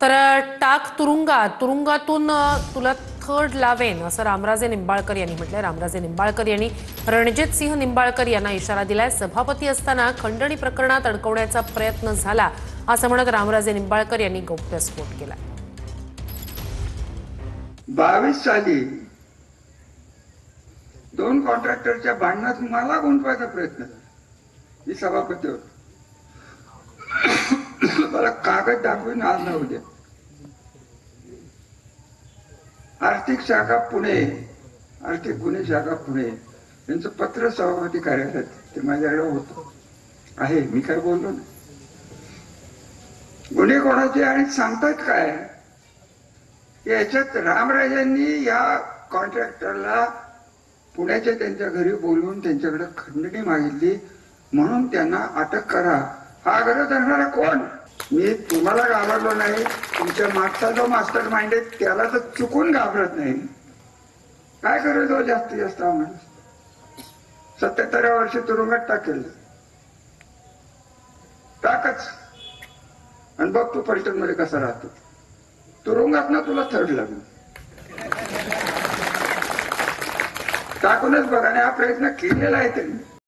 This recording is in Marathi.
तर टाक तुरुंगात, तुरुंगातून तुला थर्ड लावेन असं रामराजे निंबाळकर यांनी म्हटलंय. रामराजे निंबाळकर यांनी रणजित सिंह निंबाळकर यांना इशारा दिलाय. सभापती असताना खंडणी प्रकरणात अडकवण्याचा प्रयत्न झाला असं म्हणत रामराजे निंबाळकर यांनी गौप्यस्फोट केला. 22 साली 2 कॉन्ट्रॅक्टरच्या भांडणात मला गुंतवायचा प्रयत्न झाला. मी सभापती होतो. मला कागद दाखवून आज ना उद्या आर्थिक शाखा पुणे, आर्थिक गुन्हे शाखा पुणे यांचं पत्र सभापती कार्यालयात ते माझ्याकडे होतं आहे. मी काय बोललो ना. गुन्हे कोणाचे आणि सांगतात काय याच्यात रामराजांनी या कॉन्ट्रॅक्टरला पुण्याच्या त्यांच्या घरी बोलवून त्यांच्याकडे खंडणी मागितली म्हणून त्यांना अटक करा. हा आग्रह धरणारा कोण? मी तुम्हाला घाबरलो नाही. तुमच्या मागचा जो मास्टर माइंड आहे त्याला तर चुकून घाबरत नाही. काय करायचो जास्तीत जास्त आम्हाला 77व्या वर्षी तुरुंगात टाकेल. टाकच आणि बघ तू फलटण मध्ये कसा राहतो. तुरुंगात ना तुला थर्ड लागेल. टाकूनच बघा. आणि हा प्रयत्न केलेला आहे त्यांनी.